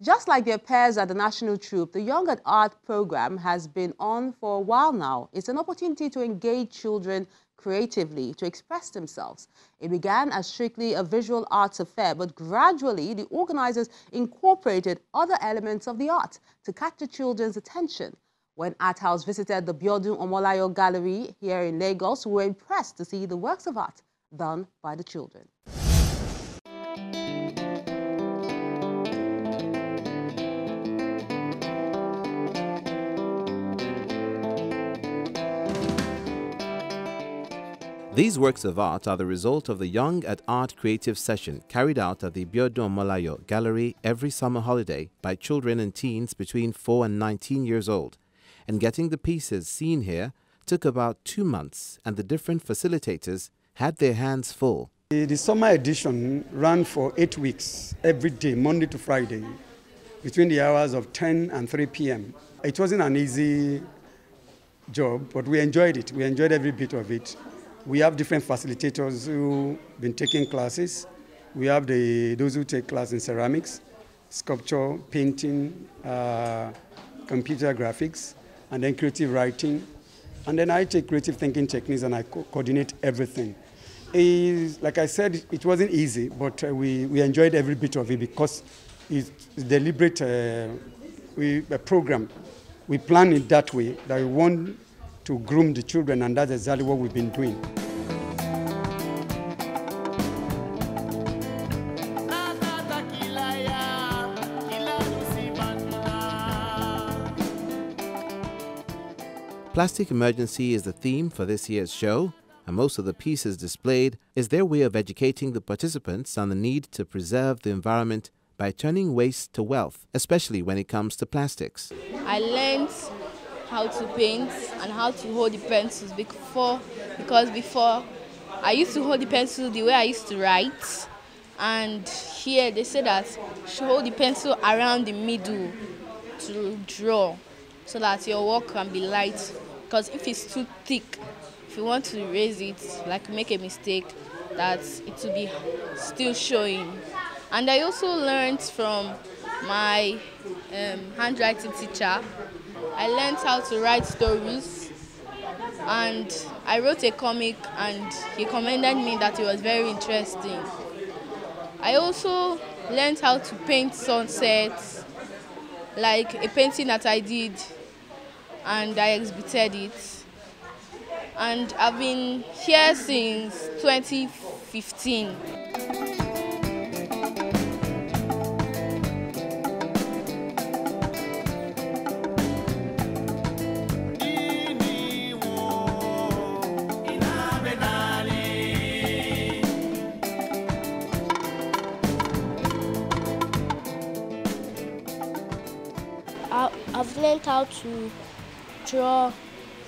Just like their peers at the National Troupe, the Young at Art program has been on for a while now. It's an opportunity to engage children creatively, to express themselves. It began as strictly a visual arts affair, but gradually the organizers incorporated other elements of the art to catch the children's attention. When Art House visited the Biodun Omolayo Gallery here in Lagos, we were impressed to see the works of art done by the children. These works of art are the result of the Young at Art creative session carried out at the Biodun Omolayo Gallery every summer holiday by children and teens between 4 and 19 years old. And getting the pieces seen here took about 2 months, and the different facilitators had their hands full. The summer edition ran for 8 weeks, every day, Monday to Friday, between the hours of 10 and 3 p.m. It wasn't an easy job, but we enjoyed it. We enjoyed every bit of it. We have different facilitators who've been taking classes. We have those who take class in ceramics, sculpture, painting, computer graphics, and then creative writing. And then I take creative thinking techniques and I coordinate everything. Like I said, it wasn't easy, but we enjoyed every bit of it because it's a deliberate a program. We plan it that way, that we want to groom the children, and that's exactly what we've been doing. Plastic emergency is the theme for this year's show, and most of the pieces displayed is their way of educating the participants on the need to preserve the environment by turning waste to wealth, especially when it comes to plastics. I learned how to paint and how to hold the pencils because before I used to hold the pencil the way I used to write, and here they say that you should hold the pencil around the middle to draw so that your work can be light, because if it's too thick, if you want to erase it, like make a mistake, that it will be still showing. And I also learned from my handwriting teacher. I learned how to write stories, and I wrote a comic, and he commended me that it was very interesting. I also learned how to paint sunsets, like a painting that I did, and I exhibited it. And I've been here since 2015. I've learned how to draw,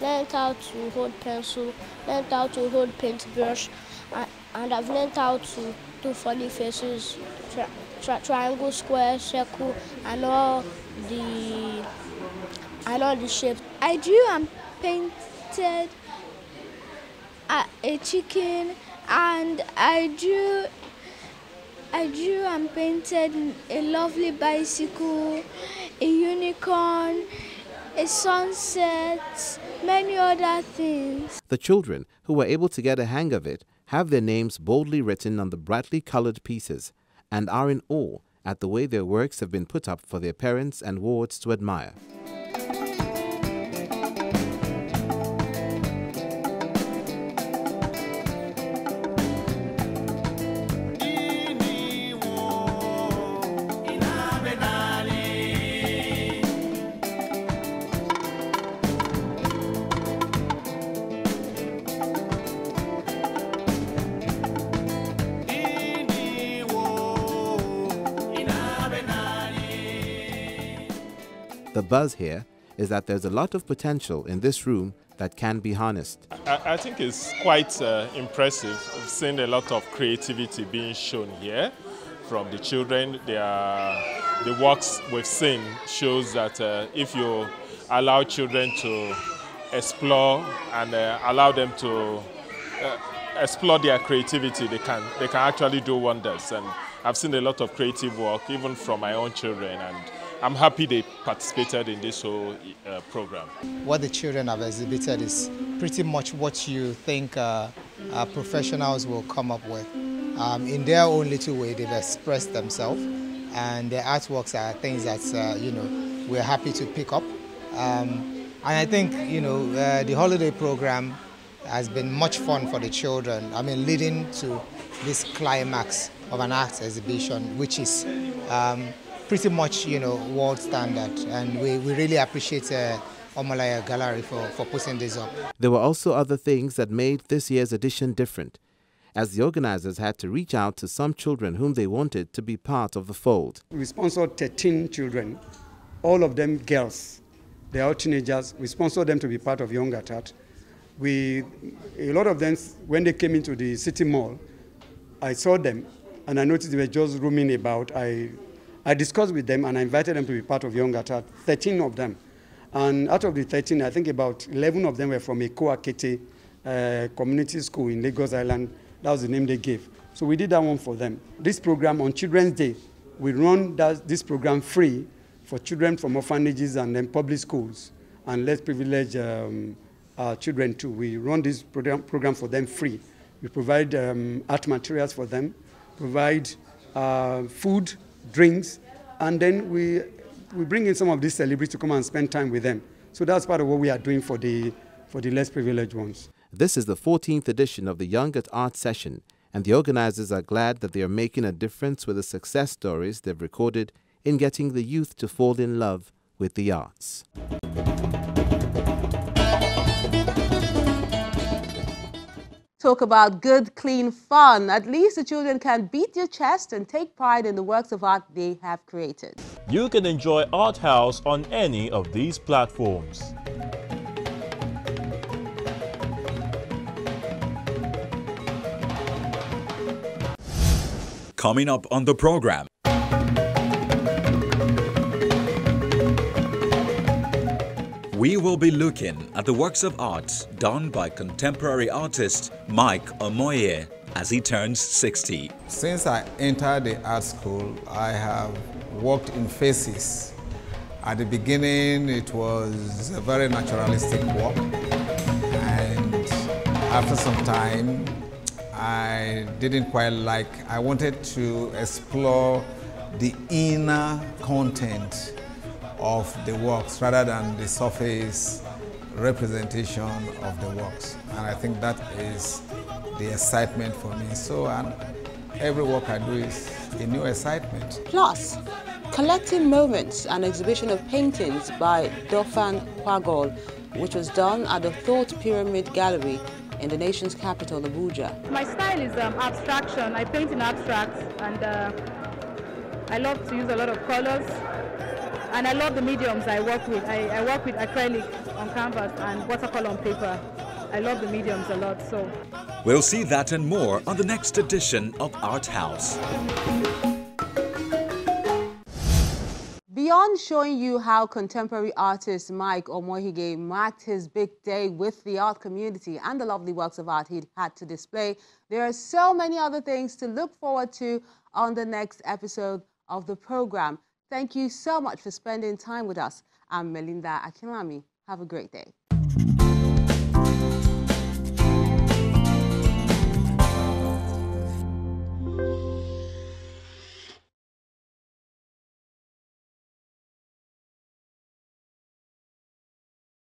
learned how to hold pencil, learned how to hold paintbrush, and I've learned how to do funny faces, triangle, square, circle, and all the shapes. I drew and painted a chicken, and I drew and painted a lovely bicycle, a unicorn, a sunset, many other things. The children, who were able to get a hang of it, have their names boldly written on the brightly colored pieces and are in awe at the way their works have been put up for their parents and wards to admire. The buzz here is that there's a lot of potential in this room that can be harnessed. I think it's quite impressive. We've seen a lot of creativity being shown here from the children. The works we've seen shows that if you allow children to explore and allow them to explore their creativity, they can actually do wonders. And I've seen a lot of creative work, even from my own children, and I'm happy they participated in this whole program. What the children have exhibited is pretty much what you think professionals will come up with. In their own little way, they've expressed themselves, and their artworks are things that we're happy to pick up. And I think the holiday program has been much fun for the children. I mean, leading to this climax of an art exhibition, which is pretty much world standard, and we really appreciate Omolaya Gallery for putting this up. There were also other things that made this year's edition different, as the organizers had to reach out to some children whom they wanted to be part of the fold. We sponsored 13 children, all of them girls. They are all teenagers. We sponsored them to be part of Young at Art. A lot of them, when they came into the city mall, I saw them and I noticed they were just roaming about. I discussed with them and I invited them to be part of Young at Art, 13 of them. And out of the 13, I think about 11 of them were from Eko Akete community school in Lagos Island. That was the name they gave. So we did that one for them. This program on Children's Day, we run this program free for children from orphanages and then public schools and less privileged children too. We run this program for them free. We provide art materials for them, provide food, drinks, and then we bring in some of these celebrities to come and spend time with them. So that's part of what we are doing for the less privileged ones. This is the 14th edition of the Young at Art session, and the organizers are glad that they are making a difference with the success stories they've recorded in getting the youth to fall in love with the arts. Talk about good, clean fun. At least the children can beat their chest and take pride in the works of art they have created. You can enjoy Art House on any of these platforms. Coming up on the program. We will be looking at the works of art done by contemporary artist Mike Omoye as he turns 60. Since I entered the art school, I have worked in phases. At the beginning, it was a very naturalistic work, and after some time, I didn't quite like. I wanted to explore the inner content of the works rather than the surface representation of the works. And I think that is the excitement for me. So every work I do is a new excitement. Plus, collecting moments, an exhibition of paintings by Dofan Kwagol, which was done at the Thought Pyramid Gallery in the nation's capital, Abuja. My style is abstraction. I paint in abstract, and I love to use a lot of colors. And I love the mediums I work with. I work with acrylic on canvas and watercolor on paper. I love the mediums a lot. So we'll see that and more on the next edition of Art House. Beyond showing you how contemporary artist Mike Omohige marked his big day with the art community and the lovely works of art he had to display, there are so many other things to look forward to on the next episode of the program. Thank you so much for spending time with us. I'm Melinda Akinlami. Have a great day.